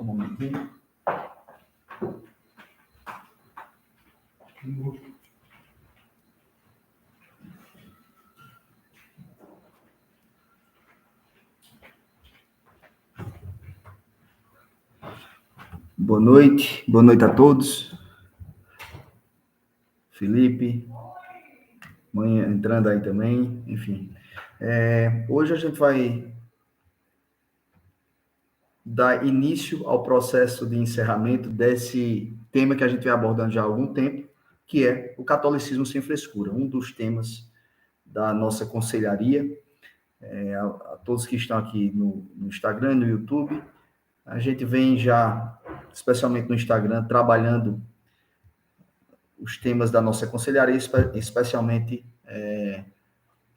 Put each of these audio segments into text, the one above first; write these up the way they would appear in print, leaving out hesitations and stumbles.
Só um momentinho. Boa noite a todos. Felipe, mãe entrando aí também, enfim. Hoje a gente vai dar início ao processo de encerramento desse tema que a gente vem abordando já há algum tempo, que é o catolicismo sem frescura, um dos temas da nossa conselharia. A todos que estão aqui no Instagram, no YouTube, a gente vem já, especialmente no Instagram, trabalhando os temas da nossa conselharia, especialmente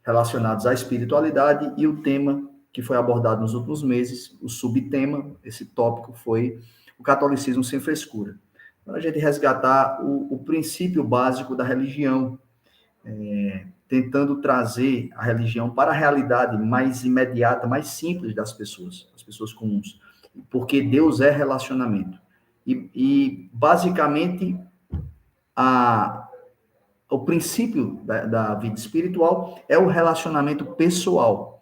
relacionados à espiritualidade, e o tema que foi abordado nos últimos meses, o subtema, esse tópico foi o catolicismo sem frescura. Para a gente resgatar o princípio básico da religião, tentando trazer a religião para a realidade mais imediata, mais simples das pessoas, as pessoas comuns, porque Deus é relacionamento. E basicamente, o princípio da vida espiritual é o relacionamento pessoal.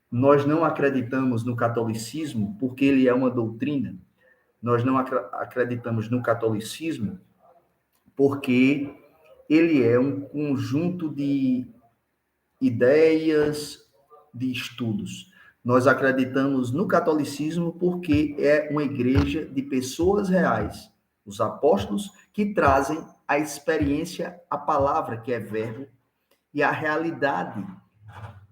Nós não acreditamos no catolicismo porque ele é uma doutrina. Nós não acreditamos no catolicismo porque ele é um conjunto de ideias, de estudos. Nós acreditamos no catolicismo porque é uma igreja de pessoas reais, os apóstolos, que trazem a experiência, a palavra, que é verbo, e a realidade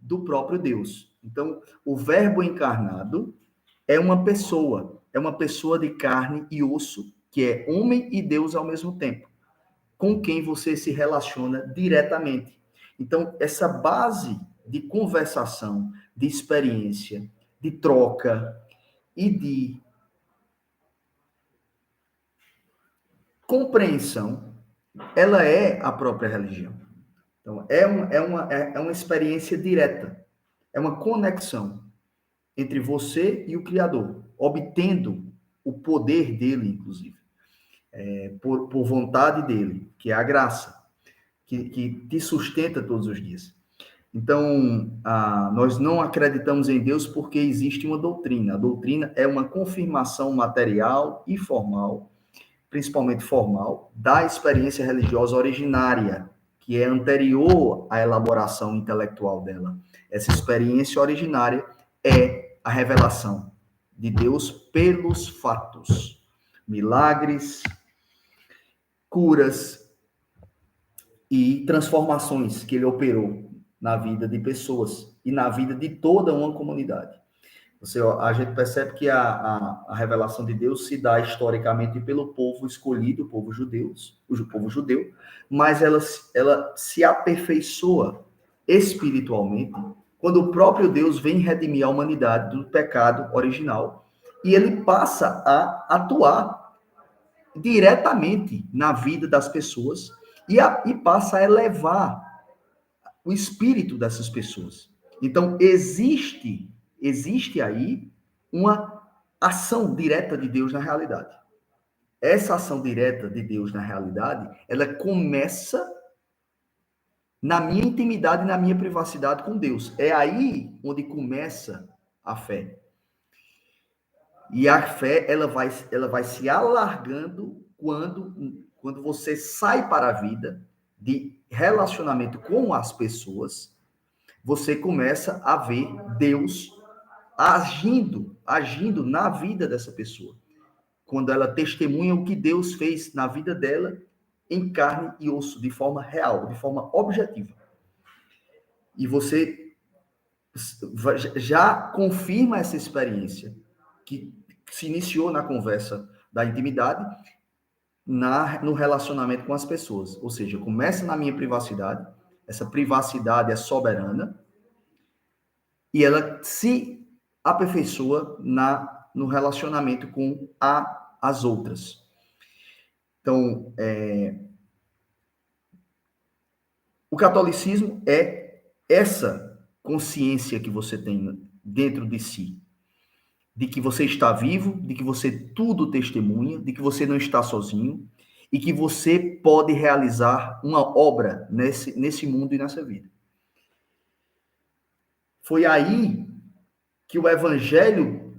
do próprio Deus. Então, o verbo encarnado é uma pessoa de carne e osso, que é homem e Deus ao mesmo tempo, com quem você se relaciona diretamente. Então, essa base de conversação, de experiência, de troca e de compreensão, ela é a própria religião. Então, é uma experiência direta, é uma conexão entre você e o Criador, obtendo o poder dele, inclusive, por vontade dele, que é a graça, que te sustenta todos os dias. Então, nós não acreditamos em Deus porque existe uma doutrina. A doutrina é uma confirmação material e formal, principalmente formal, da experiência religiosa originária, que é anterior à elaboração intelectual dela. Essa experiência originária é a revelação de Deus pelos fatos, milagres, curas e transformações que ele operou na vida de pessoas e na vida de toda uma comunidade. A gente percebe que a revelação de Deus se dá historicamente pelo povo escolhido, o povo judeu, mas ela se aperfeiçoa espiritualmente quando o próprio Deus vem redimir a humanidade do pecado original e ele passa a atuar diretamente na vida das pessoas e passa a elevar o espírito dessas pessoas. Então, existe aí uma ação direta de Deus na realidade. Essa ação direta de Deus na realidade, ela começa na minha intimidade, na minha privacidade com Deus. É aí onde começa a fé. E a fé, ela vai se alargando quando você sai para a vida de relacionamento com as pessoas, você começa a ver Deus agindo na vida dessa pessoa. Quando ela testemunha o que Deus fez na vida dela, em carne e osso, de forma real, de forma objetiva. E você já confirma essa experiência que se iniciou na conversa da intimidade, no relacionamento com as pessoas. Ou seja, começa na minha privacidade, essa privacidade é soberana, e ela se aperfeiçoa no relacionamento com as outras. Então, o catolicismo é essa consciência que você tem dentro de si. de que você está vivo, de que você tudo testemunha, de que você não está sozinho e que você pode realizar uma obra nesse mundo e nessa vida. Foi aí que o evangelho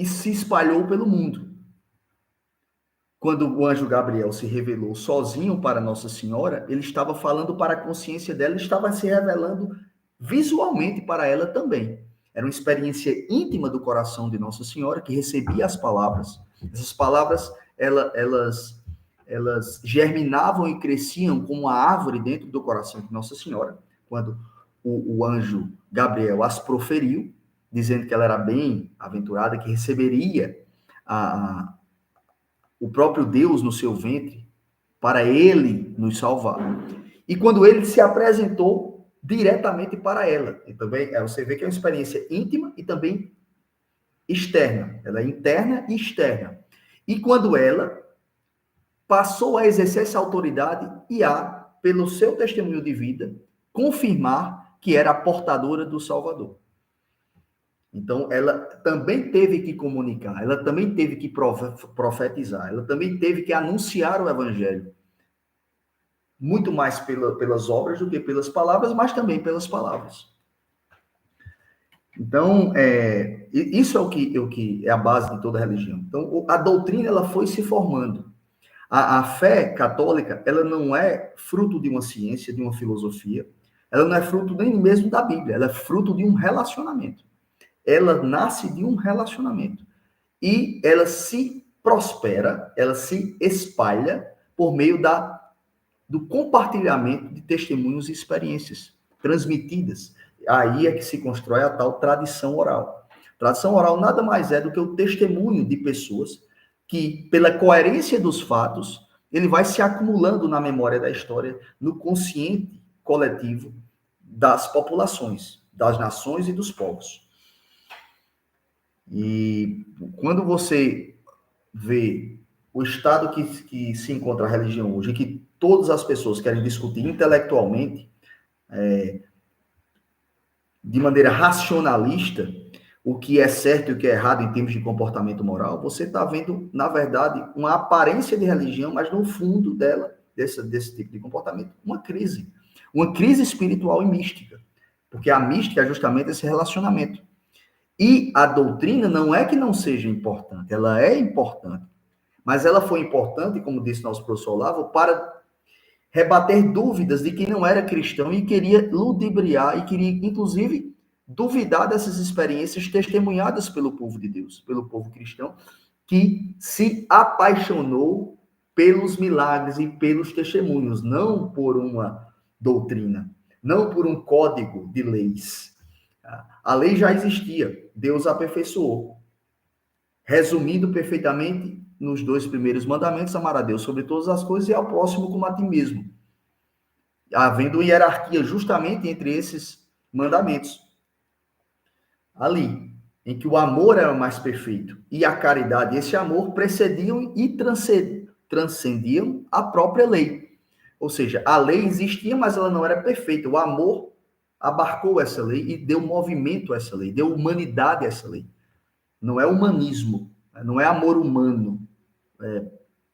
se espalhou pelo mundo. Quando o anjo Gabriel se revelou sozinho para Nossa Senhora, ele estava falando para a consciência dela, ele estava se revelando visualmente para ela também. Era uma experiência íntima do coração de Nossa Senhora, que recebia as palavras. Essas palavras, elas germinavam e cresciam como uma árvore dentro do coração de Nossa Senhora, quando o anjo Gabriel as proferiu, dizendo que ela era bem-aventurada, que receberia o próprio Deus no seu ventre, para ele nos salvar. E quando ele se apresentou diretamente para ela. E também você vê que é uma experiência íntima e também externa. Ela é interna e externa. E quando ela passou a exercer essa autoridade e pelo seu testemunho de vida, confirmar que era a portadora do Salvador. Então, ela também teve que comunicar, ela também teve que profetizar, ela também teve que anunciar o evangelho. Muito mais pelas obras do que pelas palavras, mas também pelas palavras. Então, isso é o que é a base de toda a religião. Então, a doutrina ela foi se formando. A fé católica, ela não é fruto de uma ciência, de uma filosofia, ela não é fruto nem mesmo da Bíblia, ela é fruto de um relacionamento. Ela nasce de um relacionamento. E ela se prospera, ela se espalha por meio do compartilhamento de testemunhos e experiências transmitidas. Aí é que se constrói a tal tradição oral. Tradição oral nada mais é do que o testemunho de pessoas que, pela coerência dos fatos, ele vai se acumulando na memória da história, no consciente coletivo das populações, das nações e dos povos. E quando você vê o estado que se encontra a religião hoje, que todas as pessoas querem discutir intelectualmente, de maneira racionalista, o que é certo e o que é errado em termos de comportamento moral, você está vendo, na verdade, uma aparência de religião, mas no fundo dela, desse tipo de comportamento, uma crise espiritual e mística. Porque a mística é justamente esse relacionamento. E a doutrina não é que não seja importante, ela é importante. Mas ela foi importante, como disse nosso professor Olavo, para rebater dúvidas de quem não era cristão e queria ludibriar e queria, inclusive, duvidar dessas experiências testemunhadas pelo povo de Deus, pelo povo cristão, que se apaixonou pelos milagres e pelos testemunhos, não por uma doutrina, não por um código de leis. A lei já existia, Deus aperfeiçoou. Resumindo perfeitamente, nos 2 primeiros mandamentos, amar a Deus sobre todas as coisas e ao próximo como a ti mesmo. Havendo hierarquia justamente entre esses mandamentos. Ali, em que o amor era mais perfeito e a caridade e esse amor precediam e transcendiam a própria lei. Ou seja, a lei existia, mas ela não era perfeita. O amor abarcou essa lei e deu movimento a essa lei, deu humanidade a essa lei. Não é humanismo, não é amor humano,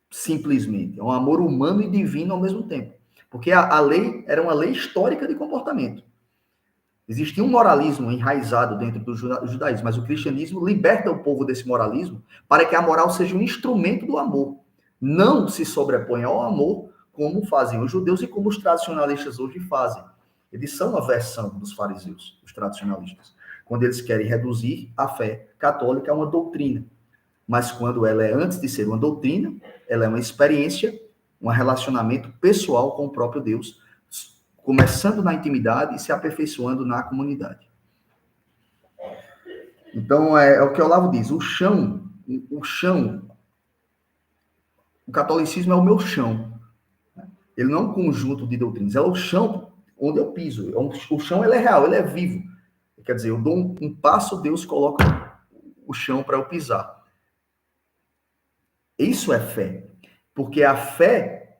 simplesmente. É um amor humano e divino ao mesmo tempo. Porque a lei era uma lei histórica de comportamento. Existia um moralismo enraizado dentro do judaísmo, mas o cristianismo liberta o povo desse moralismo para que a moral seja um instrumento do amor. Não se sobrepõe ao amor como fazem os judeus e como os tradicionalistas hoje fazem. Eles são a versão dos fariseus, os tradicionalistas, quando eles querem reduzir a fé católica a uma doutrina. Mas quando ela é, antes de ser uma doutrina, ela é uma experiência, um relacionamento pessoal com o próprio Deus, começando na intimidade e se aperfeiçoando na comunidade. Então, é o que o Olavo diz, o chão, o catolicismo é o meu chão. Ele não é um conjunto de doutrinas, é o chão onde eu piso. O chão, ele é real, ele é vivo. Quer dizer, eu dou um passo, Deus coloca o chão para eu pisar. Isso é fé. Porque a fé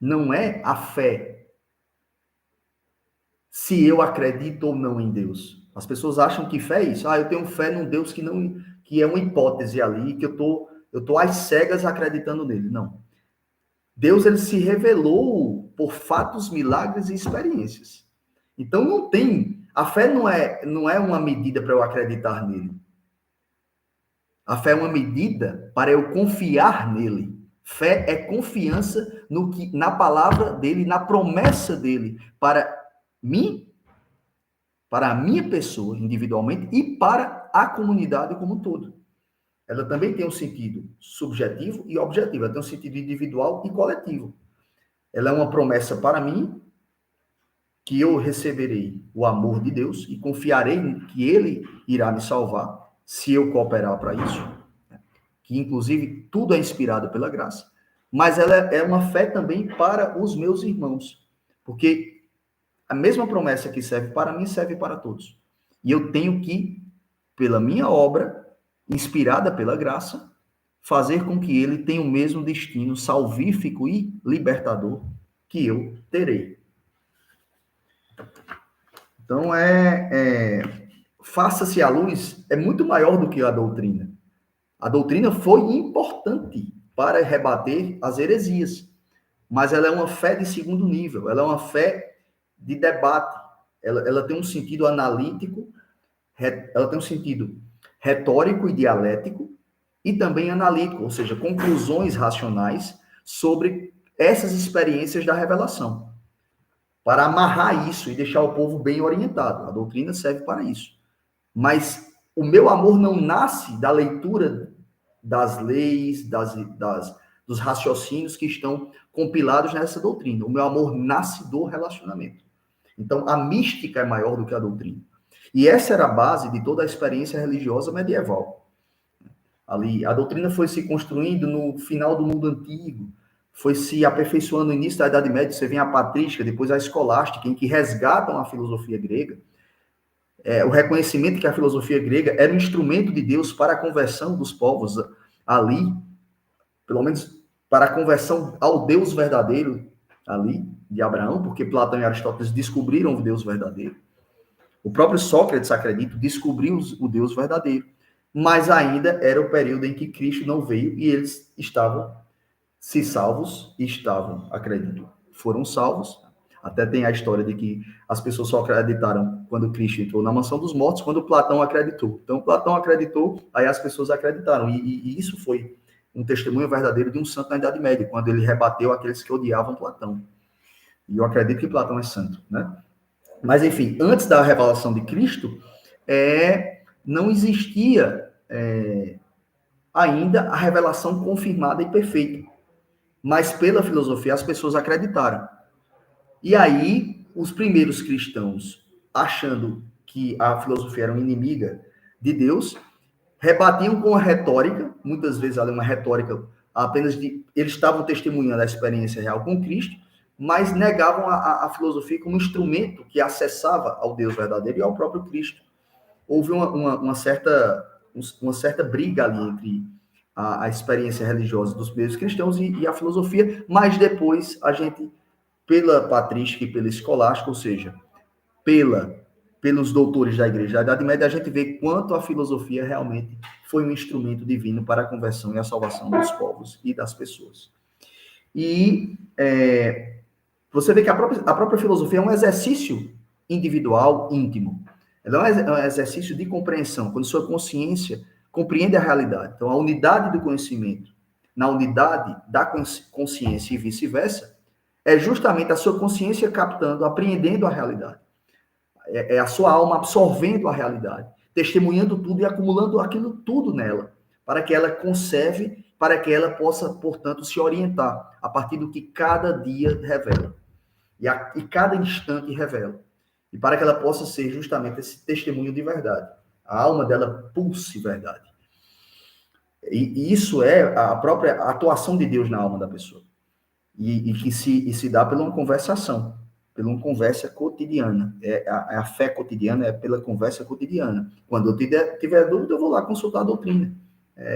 não é a fé se eu acredito ou não em Deus. As pessoas acham que fé é isso. Eu tenho fé num Deus que é uma hipótese ali, que eu tô às cegas acreditando nele. Não. Deus, ele se revelou por fatos, milagres e experiências. Então a fé não é uma medida para eu acreditar nele. A fé é uma medida para eu confiar nele. Fé é confiança na palavra dele, na promessa dele para mim, para a minha pessoa individualmente e para a comunidade como um todo. Ela também tem um sentido subjetivo e objetivo. Ela tem um sentido individual e coletivo. Ela é uma promessa para mim que eu receberei o amor de Deus e confiarei que ele irá me salvar se eu cooperar para isso. Que inclusive tudo é inspirado pela graça. Mas ela é uma fé também para os meus irmãos. Porque a mesma promessa que serve para mim serve para todos. E eu tenho que, pela minha obra, inspirada pela graça, fazer com que ele tenha o mesmo destino salvífico e libertador que eu terei. Então, faça-se a luz é muito maior do que a doutrina. A doutrina foi importante para rebater as heresias, mas ela é uma fé de segundo nível, ela é uma fé de debate, ela tem um sentido analítico, ela tem um sentido retórico e dialético, e também analítico, ou seja, conclusões racionais sobre essas experiências da revelação, para amarrar isso e deixar o povo bem orientado. A doutrina serve para isso. Mas o meu amor não nasce da leitura das leis, dos raciocínios que estão compilados nessa doutrina. O meu amor nasce do relacionamento. Então, a mística é maior do que a doutrina. E essa era a base de toda a experiência religiosa medieval. Ali, a doutrina foi se construindo no final do mundo antigo, foi se aperfeiçoando no início da Idade Média. Você vem a patrística, depois a escolástica, em que resgatam a filosofia grega. O reconhecimento que a filosofia grega era um instrumento de Deus para a conversão dos povos ali, pelo menos para a conversão ao Deus verdadeiro ali, de Abraão, porque Platão e Aristóteles descobriram o Deus verdadeiro. O próprio Sócrates, acredito, descobriu o Deus verdadeiro. Mas ainda era o período em que Cristo não veio e eles estavam, se salvos, acredito, foram salvos. Até tem a história de que as pessoas só acreditaram quando Cristo entrou na mansão dos mortos, quando Platão acreditou. Então, Platão acreditou, aí as pessoas acreditaram. E isso foi um testemunho verdadeiro de um santo na Idade Média, quando ele rebateu aqueles que odiavam Platão. E eu acredito que Platão é santo, né? Mas, enfim, antes da revelação de Cristo, não existia ainda a revelação confirmada e perfeita. Mas, pela filosofia, as pessoas acreditaram. E aí, os primeiros cristãos, achando que a filosofia era uma inimiga de Deus, rebatiam com a retórica, muitas vezes ali uma retórica apenas de... Eles estavam testemunhando a experiência real com Cristo, mas negavam a filosofia como instrumento que acessava ao Deus verdadeiro e ao próprio Cristo. Houve uma certa briga ali entre a experiência religiosa dos primeiros cristãos e a filosofia, mas depois a gente, pela patrística e pela escolástica, ou seja, pelos doutores da Igreja da Idade Média, a gente vê quanto a filosofia realmente foi um instrumento divino para a conversão e a salvação dos povos e das pessoas. E você vê que a própria filosofia é um exercício individual, íntimo. Ela é um exercício de compreensão, quando sua consciência compreende a realidade. Então, a unidade do conhecimento na unidade da consciência e vice-versa é justamente a sua consciência captando, apreendendo a realidade. É a sua alma absorvendo a realidade, testemunhando tudo e acumulando aquilo tudo nela, para que ela conserve, para que ela possa, portanto, se orientar a partir do que cada dia revela. E cada instante revela. E para que ela possa ser justamente esse testemunho de verdade. A alma dela pulse verdade. E isso é a própria atuação de Deus na alma da pessoa. E que se dá pela uma conversação, pela uma conversa cotidiana. A fé cotidiana é pela conversa cotidiana. Quando eu tiver dúvida, eu vou lá consultar a doutrina.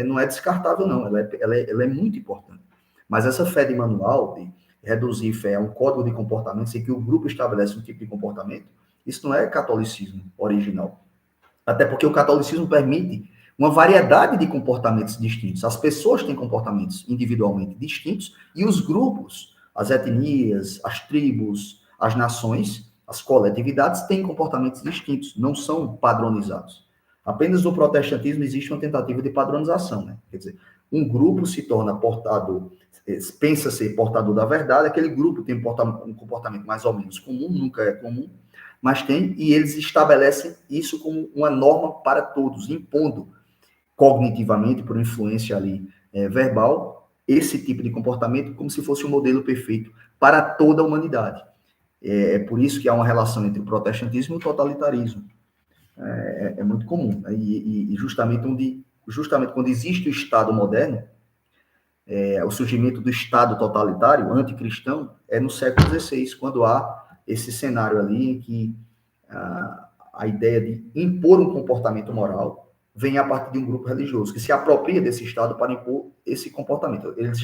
Não é descartável, não. Ela é muito importante. Mas essa fé de manual, de reduzir fé a um código de comportamento, em que o grupo estabelece um tipo de comportamento, isso não é catolicismo original. Até porque o catolicismo permite uma variedade de comportamentos distintos. As pessoas têm comportamentos individualmente distintos e os grupos, as etnias, as tribos, as nações, as coletividades têm comportamentos distintos, não são padronizados. Apenas no protestantismo existe uma tentativa de padronização, né? Quer dizer, um grupo se torna portador, pensa ser portador da verdade, aquele grupo tem um comportamento mais ou menos comum, nunca é comum, mas tem, e eles estabelecem isso como uma norma para todos, impondo cognitivamente, por influência ali verbal, esse tipo de comportamento como se fosse um modelo perfeito para toda a humanidade. É por isso que há uma relação entre o protestantismo e o totalitarismo. É muito comum. Né? E justamente quando existe o Estado moderno, o surgimento do Estado totalitário, anticristão, é no século XVI, quando há esse cenário ali em que a ideia de impor um comportamento moral vem a partir de um grupo religioso, que se apropria desse Estado para impor esse comportamento. Eles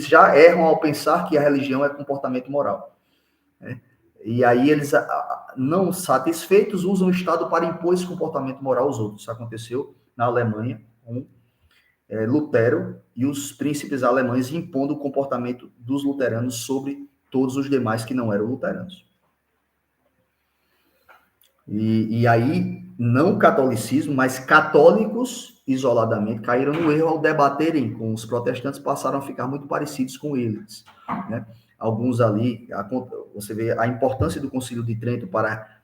já erram ao pensar que a religião é comportamento moral. Né? E aí eles, não satisfeitos, usam o Estado para impor esse comportamento moral aos outros. Isso aconteceu na Alemanha com Lutero e os príncipes alemães impondo o comportamento dos luteranos sobre todos os demais que não eram luteranos. E aí, não catolicismo, mas católicos, isoladamente, caíram no erro ao debaterem com os protestantes, passaram a ficar muito parecidos com eles. Né? Alguns ali, você vê a importância do Concílio de Trento para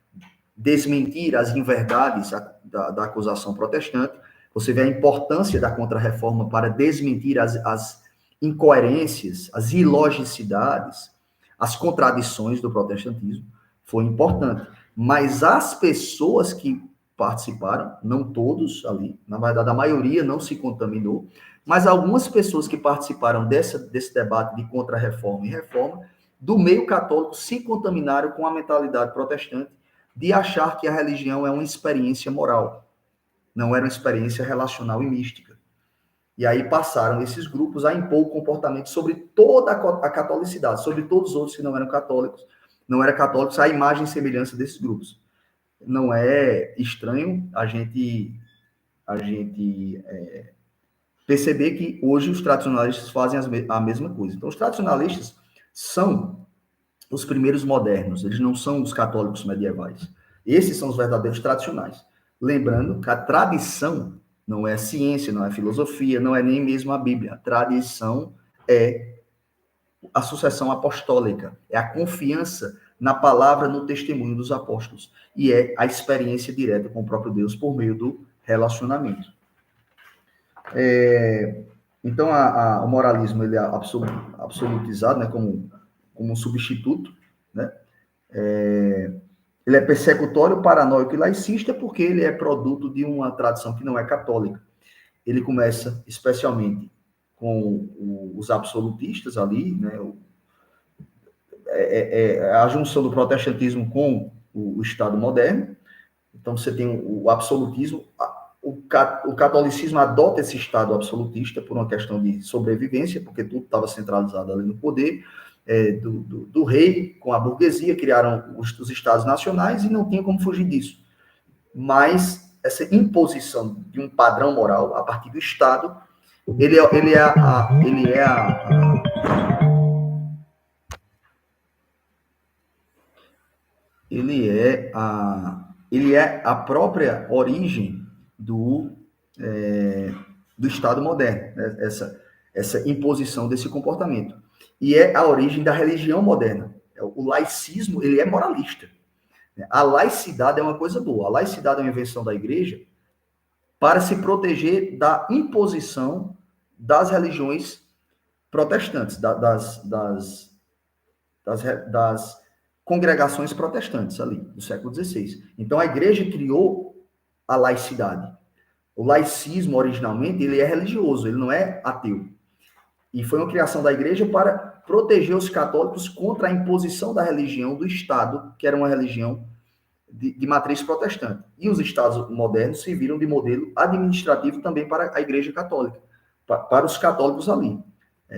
desmentir as inverdades da acusação protestante, você vê a importância da Contra-Reforma para desmentir as incoerências, as ilogicidades, as contradições do protestantismo, foi importante. Mas as pessoas que participaram, não todos ali, na verdade a maioria não se contaminou, mas algumas pessoas que participaram desse debate de Contra-Reforma e Reforma, do meio católico, se contaminaram com a mentalidade protestante de achar que a religião é uma experiência moral, não era uma experiência relacional e mística. E aí passaram esses grupos a impor o comportamento sobre toda a catolicidade, sobre todos os outros que não eram católicos, a imagem e semelhança desses grupos. Não é estranho a gente perceber que hoje os tradicionalistas fazem a mesma coisa. Então, os tradicionalistas são os primeiros modernos, eles não são os católicos medievais. Esses são os verdadeiros tradicionais. Lembrando que a tradição não é ciência, não é filosofia, não é nem mesmo a Bíblia. A tradição é a sucessão apostólica, é a confiança na palavra, no testemunho dos apóstolos, e é a experiência direta com o próprio Deus por meio do relacionamento. Então, o moralismo ele é absolutizado, né, como um substituto, né? Ele é persecutório, paranoico e laicista porque ele é produto de uma tradição que não é católica. Ele começa especialmente com os absolutistas ali, né? A junção do protestantismo com o Estado moderno. Então, você tem o absolutismo. O catolicismo adota esse Estado absolutista por uma questão de sobrevivência, porque tudo estava centralizado ali no poder do rei com a burguesia, criaram os Estados nacionais e não tinha como fugir disso. Mas essa imposição de um padrão moral a partir do Estado, ele é a própria origem do Estado moderno, né? Essa imposição desse comportamento. E é a origem da religião moderna. O laicismo, ele é moralista. A laicidade é uma coisa boa. A laicidade é uma invenção da igreja para se proteger da imposição das religiões protestantes, das congregações protestantes ali, do século XVI. Então, a igreja criou a laicidade. O laicismo, originalmente, ele é religioso, ele não é ateu. E foi uma criação da igreja para proteger os católicos contra a imposição da religião do Estado, que era uma religião de matriz protestante. E os Estados modernos serviram de modelo administrativo também para a igreja católica, para os católicos ali.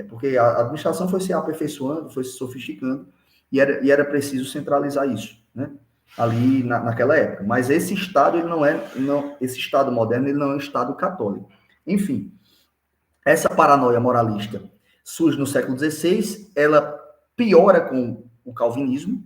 Porque a administração foi se aperfeiçoando, foi se sofisticando, e era preciso centralizar isso, né? ali naquela época. Mas esse Estado, ele não é, esse Estado moderno, ele não é um Estado católico. Enfim, essa paranoia moralista surge no século XVI, ela piora com o calvinismo,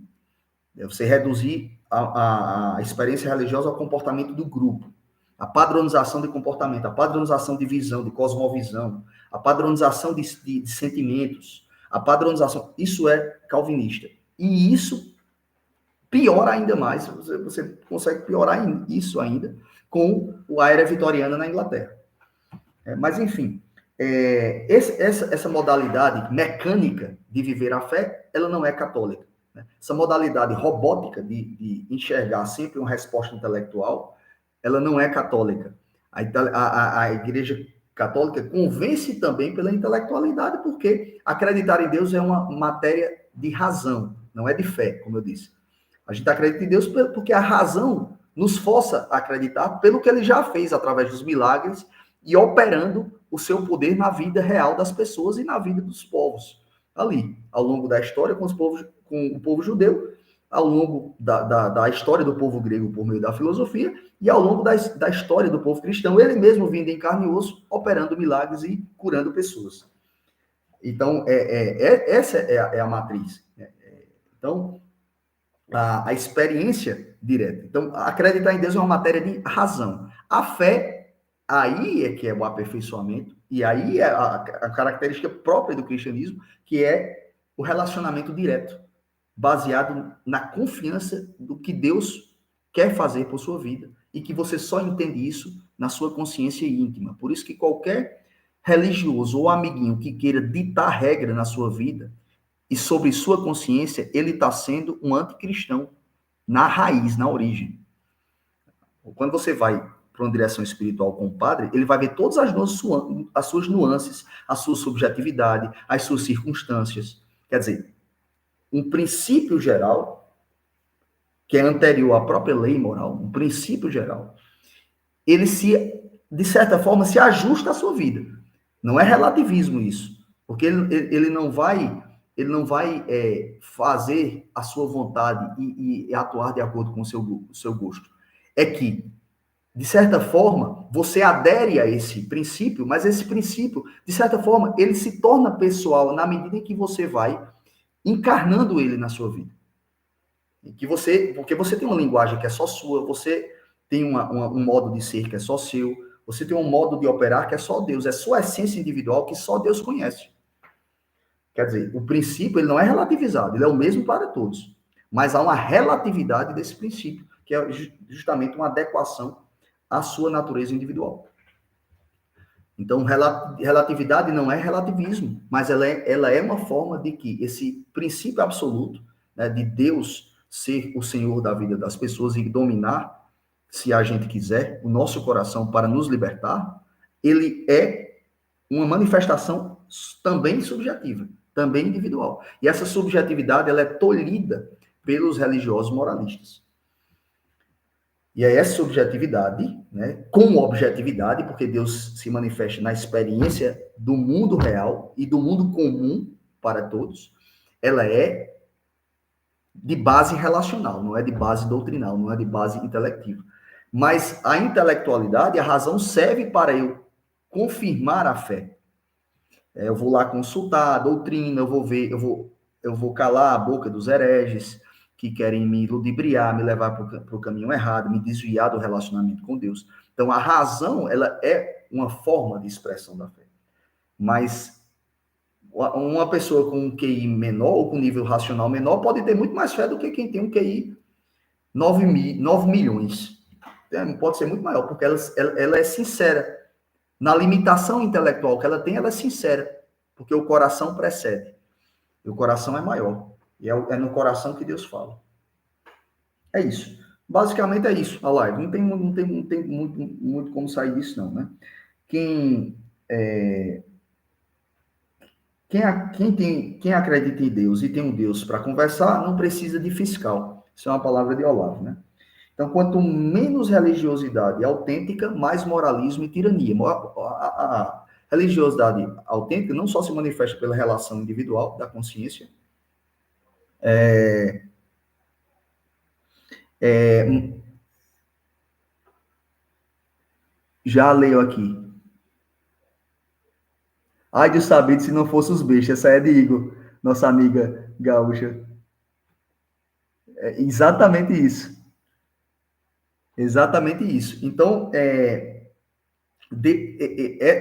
você reduzir a experiência religiosa ao comportamento do grupo, a padronização de comportamento, a padronização de visão, de cosmovisão, a padronização de sentimentos, a padronização, isso é calvinista. E isso piora ainda mais, você consegue piorar isso ainda com a era vitoriana na Inglaterra. Mas, enfim, essa modalidade mecânica de viver a fé, ela não é católica. Né? Essa modalidade robótica de enxergar sempre uma resposta intelectual, ela não é católica. A Igreja Católica convence também pela intelectualidade, porque acreditar em Deus é uma matéria de razão, não é de fé, como eu disse. A gente acredita em Deus porque a razão nos força a acreditar pelo que ele já fez através dos milagres e operando o seu poder na vida real das pessoas e na vida dos povos. Ali, ao longo da história, com o povo judeu, ao longo da história do povo grego por meio da filosofia, e ao longo da história do povo cristão, ele mesmo vindo em carne e osso, operando milagres e curando pessoas. Então, essa é a matriz. Então, a experiência direta. Então, acreditar em Deus é uma matéria de razão. A fé, aí é que é o aperfeiçoamento, e aí é a característica própria do cristianismo, que é o relacionamento direto, baseado na confiança do que Deus quer fazer por sua vida, e que você só entende isso na sua consciência íntima. Por isso que qualquer religioso ou amiguinho que queira ditar regra na sua vida, e sobre sua consciência, ele está sendo um anticristão na raiz, na origem. Quando você vai para uma direção espiritual com o padre, ele vai ver todas as suas nuances, a sua subjetividade, as suas circunstâncias. Quer dizer, um princípio geral, que é anterior à própria lei moral, um princípio geral, ele de certa forma, se ajusta à sua vida. Não é relativismo isso, porque ele não vai fazer a sua vontade e atuar de acordo com o seu gosto. É que, de certa forma, você adere a esse princípio, mas esse princípio, de certa forma, ele se torna pessoal na medida em que você vai encarnando ele na sua vida. Porque você tem uma linguagem que é só sua, você tem um modo de ser que é só seu, você tem um modo de operar que é só Deus, é sua essência individual que só Deus conhece. Quer dizer, o princípio ele não é relativizado, ele é o mesmo para todos. Mas há uma relatividade desse princípio, que é justamente uma adequação à sua natureza individual. Então, relatividade não é relativismo, mas ela é uma forma de que esse princípio absoluto, né, de Deus ser o Senhor da vida das pessoas e dominar, se a gente quiser, o nosso coração para nos libertar, ele é uma manifestação também subjetiva, também individual. E essa subjetividade ela é tolhida pelos religiosos moralistas. E aí essa subjetividade, né, com objetividade, porque Deus se manifesta na experiência do mundo real e do mundo comum para todos, ela é de base relacional, não é de base doutrinal, não é de base intelectiva. Mas a intelectualidade, a razão serve para eu confirmar a fé. Eu vou lá consultar a doutrina, eu vou calar a boca dos hereges que querem me ludibriar, me levar para o caminho errado, me desviar do relacionamento com Deus. Então, a razão, ela é uma forma de expressão da fé. Mas uma pessoa com um QI menor, ou com nível racional menor, pode ter muito mais fé do que quem tem um QI 9 milhões. Pode ser muito maior, porque ela é sincera. Na limitação intelectual que ela tem, ela é sincera, porque o coração precede. E o coração é maior. E é no coração que Deus fala. É isso. Basicamente é isso, a live. Não tem muito como sair disso, não, né? Quem acredita em Deus e tem um Deus para conversar, não precisa de fiscal. Isso é uma palavra de Olavo, né? Então, quanto menos religiosidade autêntica, mais moralismo e tirania. A religiosidade autêntica não só se manifesta pela relação individual da consciência, Já leio aqui. Ai de saber se não fosse os bestas. Essa é de Igor, nossa amiga gaúcha. É exatamente isso. Exatamente isso. Então,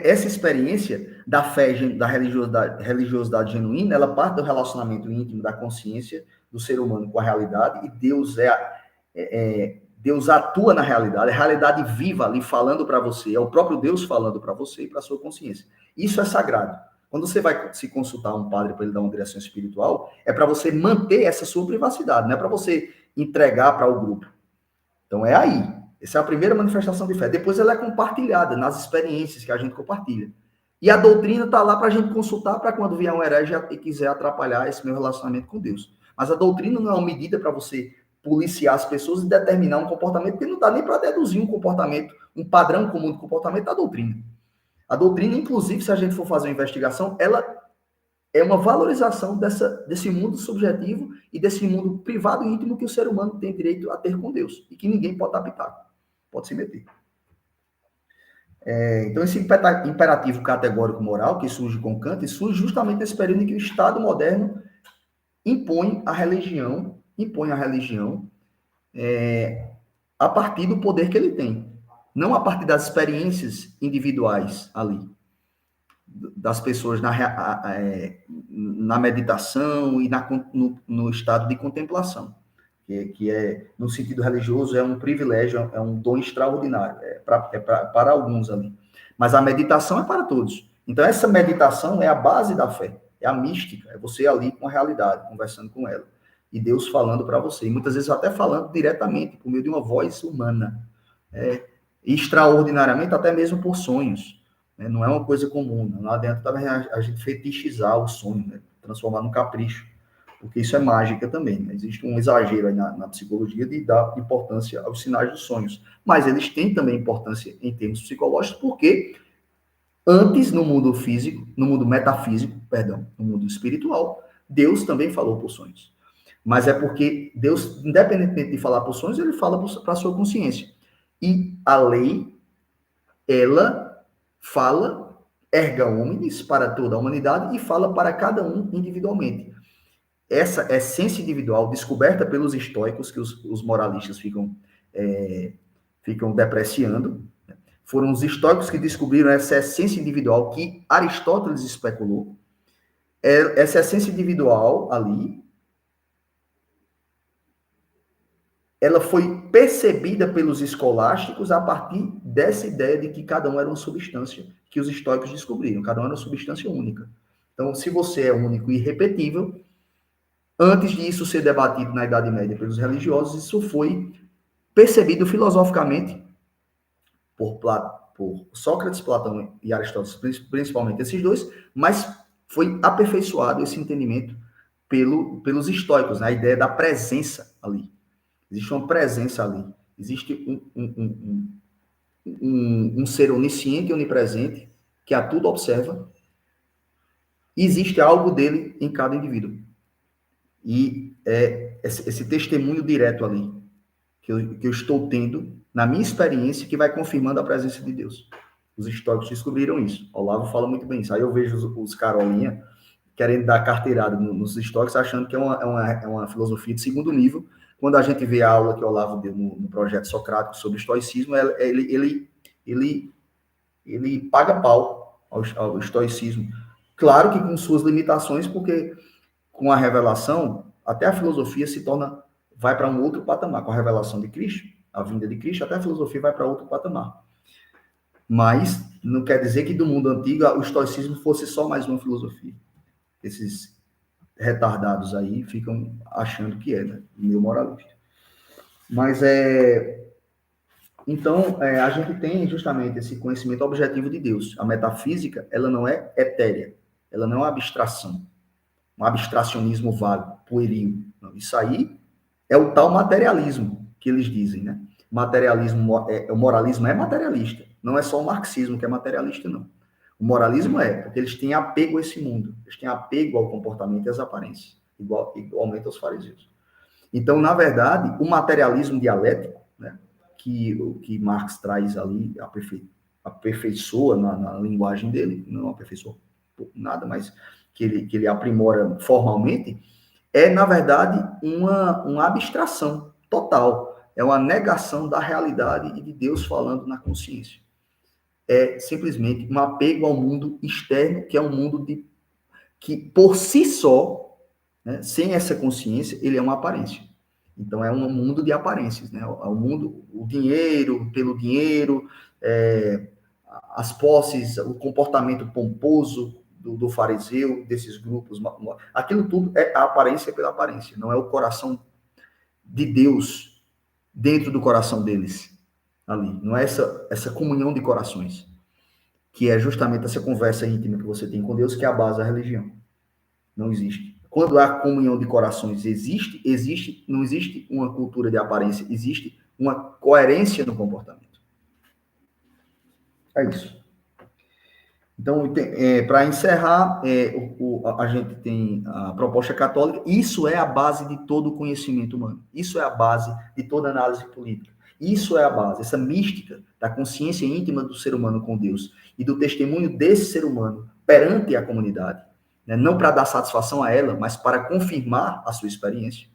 essa experiência da fé, da religiosidade genuína, ela parte do relacionamento íntimo, da consciência do ser humano com a realidade, e Deus atua na realidade, a realidade viva ali falando para você, é o próprio Deus falando para você e para sua consciência. Isso é sagrado. Quando você vai se consultar um padre para ele dar uma direção espiritual, é para você manter essa sua privacidade, não é para você entregar para o grupo. Então é aí. Essa é a primeira manifestação de fé. Depois ela é compartilhada nas experiências que a gente compartilha. E a doutrina está lá para a gente consultar para quando vier um herege e quiser atrapalhar esse meu relacionamento com Deus. Mas a doutrina não é uma medida para você policiar as pessoas e determinar um comportamento, porque não dá nem para deduzir um comportamento, um padrão comum de comportamento da doutrina. A doutrina, inclusive, se a gente for fazer uma investigação, ela é uma valorização desse mundo subjetivo e desse mundo privado e íntimo que o ser humano tem direito a ter com Deus e que ninguém pode dar pitaco, pode se meter. Então, esse imperativo categórico moral que surge com Kant surge justamente nesse período em que o Estado moderno impõe a religião a partir do poder que ele tem, não a partir das experiências individuais ali, das pessoas na meditação e no estado de contemplação, que é, no sentido religioso, é um privilégio, é um dom extraordinário, para alguns ali. Mas a meditação é para todos. Então, essa meditação é a base da fé, é a mística, é você ali com a realidade, conversando com ela, e Deus falando para você, e muitas vezes até falando diretamente, por meio de uma voz humana, extraordinariamente, até mesmo por sonhos. Né? Não é uma coisa comum. Não adianta também a gente fetichizar o sonho, né? Transformar num capricho, porque isso é mágica também. Né? Existe um exagero aí na psicologia de dar importância aos sinais dos sonhos. Mas eles têm também importância em termos psicológicos, porque antes, no mundo físico, no mundo metafísico, perdão, no mundo espiritual, Deus também falou por sonhos. Mas é porque Deus, independentemente de falar por sonhos, ele fala para a sua consciência. E a lei, ela fala erga omnes para toda a humanidade e fala para cada um individualmente. Essa essência individual, descoberta pelos estoicos, que os moralistas ficam depreciando, foram os estoicos que descobriram essa essência individual que Aristóteles especulou. Essa essência individual ali, ela foi percebida pelos escolásticos a partir dessa ideia de que cada um era uma substância que os estoicos descobriram. Cada um era uma substância única. Então, se você é único e irrepetível, antes disso ser debatido na Idade Média pelos religiosos, isso foi percebido filosoficamente por Sócrates, Platão e Aristóteles, principalmente esses dois, mas foi aperfeiçoado esse entendimento pelos estoicos, né? A ideia da presença ali. Existe uma presença ali. Existe um ser onisciente e onipresente que a tudo observa. E existe algo dele em cada indivíduo. E é esse testemunho direto ali que eu estou tendo na minha experiência que vai confirmando a presença de Deus. Os estoicos descobriram isso. Olavo fala muito bem isso. Aí eu vejo os carolinha querendo dar carteirada nos estoicos, achando que é uma filosofia de segundo nível. Quando a gente vê a aula que o Olavo deu no projeto Socrático sobre estoicismo, ele paga pau ao estoicismo. Claro que com suas limitações, porque com a revelação, até a filosofia vai para um outro patamar. Com a revelação de Cristo, a vinda de Cristo, até a filosofia vai para outro patamar. Mas não quer dizer que do mundo antigo o estoicismo fosse só mais uma filosofia. Esses retardados aí ficam achando que é, né? Meio moralista. Mas então, a gente tem justamente esse conhecimento objetivo de Deus. A metafísica, ela não é etérea, ela não é uma abstração, um abstracionismo vago, pueril. Não, isso aí é o tal materialismo que eles dizem, né? O moralismo é materialista, não é só o marxismo que é materialista, não. O moralismo porque eles têm apego a esse mundo, eles têm apego ao comportamento e às aparências, igualmente aos fariseus. Então, na verdade, o materialismo dialético, né, que Marx traz ali, aperfeiçoa na linguagem dele, não aperfeiçoa nada, mas que ele aprimora formalmente, é, na verdade, uma abstração total. É uma negação da realidade e de Deus falando na consciência. É simplesmente um apego ao mundo externo, que é um mundo que, por si só, né, sem essa consciência, ele é uma aparência. Então, é um mundo de aparências, né? O mundo, o dinheiro, pelo dinheiro, as posses, o comportamento pomposo do fariseu, desses grupos, aquilo tudo é a aparência pela aparência, não é o coração de Deus dentro do coração deles, ali. Não é essa comunhão de corações, que é justamente essa conversa íntima que você tem com Deus, que é a base da religião. Não existe. Quando a comunhão de corações existe, não existe uma cultura de aparência, existe uma coerência no comportamento. É isso. Então, para encerrar, a gente tem a proposta católica. Isso é a base de todo o conhecimento humano. Isso é a base de toda análise política. Isso é a base, essa mística da consciência íntima do ser humano com Deus e do testemunho desse ser humano perante a comunidade, né? Não para dar satisfação a ela, mas para confirmar a sua experiência,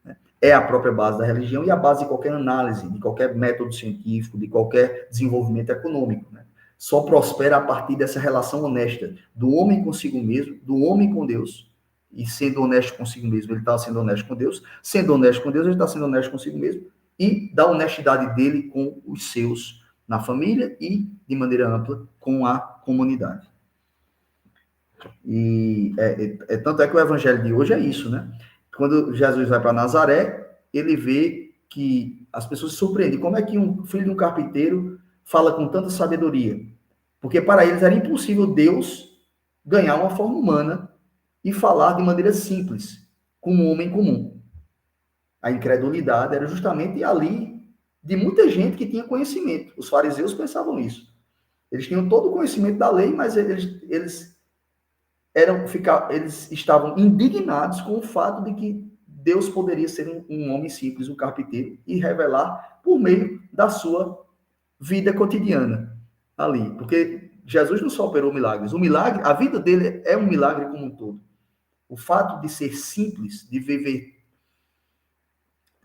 né? É a própria base da religião e a base de qualquer análise, de qualquer método científico, de qualquer desenvolvimento econômico, né? Só prospera a partir dessa relação honesta do homem consigo mesmo, do homem com Deus. E sendo honesto consigo mesmo, ele está sendo honesto com Deus. Sendo honesto com Deus, ele está sendo honesto consigo mesmo. E da honestidade dele com os seus, na família e, de maneira ampla, com a comunidade. E tanto é que o evangelho de hoje é isso, né? Quando Jesus vai para Nazaré, ele vê que as pessoas se surpreendem. Como é que um filho de um carpinteiro fala com tanta sabedoria? Porque para eles era impossível Deus ganhar uma forma humana e falar de maneira simples, como um homem comum. A incredulidade era justamente ali de muita gente que tinha conhecimento. Os fariseus pensavam isso. Eles tinham todo o conhecimento da lei, mas eles estavam indignados com o fato de que Deus poderia ser um homem simples, um carpinteiro, e revelar por meio da sua vida cotidiana ali. Porque Jesus não só operou milagres. O milagre, a vida dele é um milagre como um todo. O fato de ser simples, de viver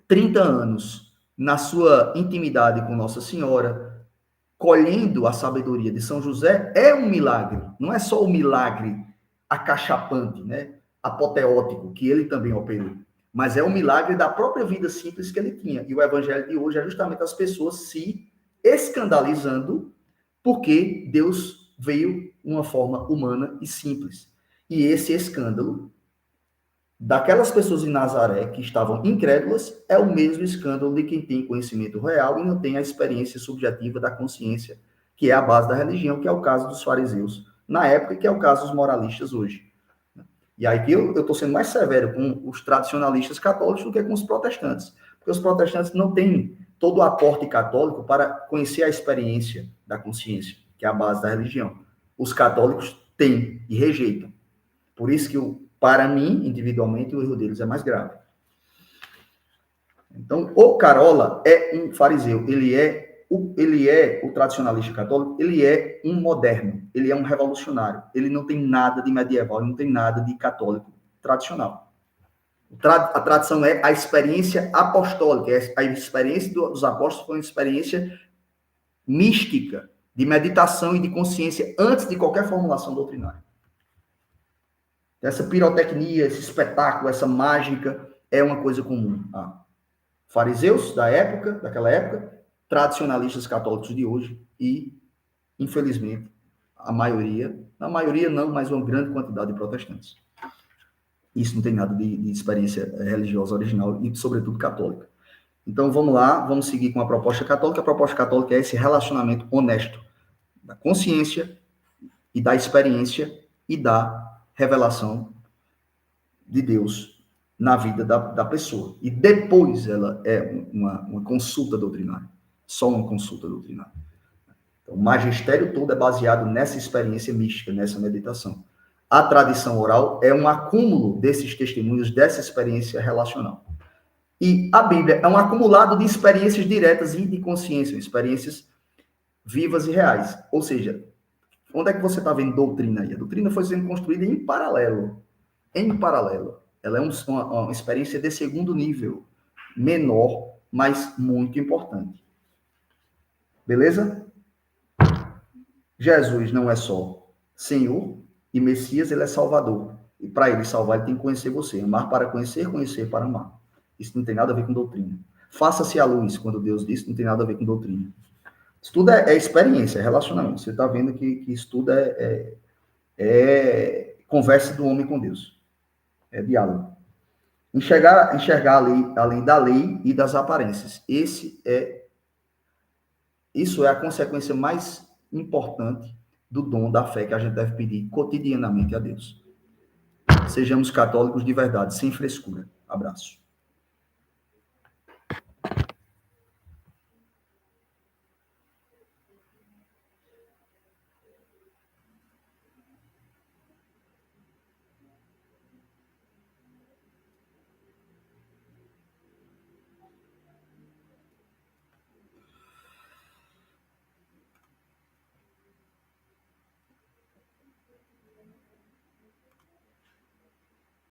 30 anos na sua intimidade com Nossa Senhora, colhendo a sabedoria de São José, é um milagre. Não é só o milagre acachapante, né? Apoteótico, que ele também operou. Mas é um milagre da própria vida simples que ele tinha. E o evangelho de hoje é justamente as pessoas se escandalizando porque Deus veio uma forma humana e simples. E esse escândalo daquelas pessoas em Nazaré que estavam incrédulas é o mesmo escândalo de quem tem conhecimento real e não tem a experiência subjetiva da consciência, que é a base da religião, que é o caso dos fariseus na época, que é o caso dos moralistas hoje. E aí que eu estou sendo mais severo com os tradicionalistas católicos do que com os protestantes, porque os protestantes não têm todo o aporte católico para conhecer a experiência da consciência, que é a base da religião. Os católicos têm e rejeitam. Por isso que, para mim, individualmente, o erro deles é mais grave. Então, o Carola é um fariseu, ele é o tradicionalista católico, ele é um moderno, ele é um revolucionário, ele não tem nada de medieval, ele não tem nada de católico tradicional. A tradição é a experiência apostólica, a experiência dos apóstolos foi uma experiência mística, de meditação e de consciência antes de qualquer formulação doutrinária. Essa pirotecnia, esse espetáculo, essa mágica é uma coisa comum. Fariseus daquela época, tradicionalistas católicos de hoje e, infelizmente, na maioria não, mas uma grande quantidade de protestantes. Isso não tem nada de experiência religiosa original e, sobretudo, católica. Então, vamos lá, vamos seguir com a proposta católica. A proposta católica é esse relacionamento honesto da consciência e da experiência e da revelação de Deus na vida da pessoa. E depois ela é uma consulta doutrinária. Só uma consulta doutrinária. Então, o magistério todo é baseado nessa experiência mística, nessa meditação. A tradição oral é um acúmulo desses testemunhos, dessa experiência relacional. E a Bíblia é um acumulado de experiências diretas e de consciência, experiências vivas e reais. Ou seja, onde é que você está vendo doutrina aí? A doutrina foi sendo construída em paralelo. Em paralelo. Ela é uma experiência de segundo nível, menor, mas muito importante. Beleza? Jesus não é só Senhor e Messias, ele é Salvador. E para ele salvar, ele tem que conhecer você. Amar para conhecer, conhecer para amar. Isso não tem nada a ver com doutrina. Faça-se a luz, quando Deus disse, não tem nada a ver com doutrina. Isso tudo é experiência, é relacionamento. Você está vendo que isso tudo é conversa do homem com Deus. É diálogo. Enxergar além da lei e das aparências. Isso é a consequência mais importante do dom da fé que a gente deve pedir cotidianamente a Deus. Sejamos católicos de verdade, sem frescura. Abraço.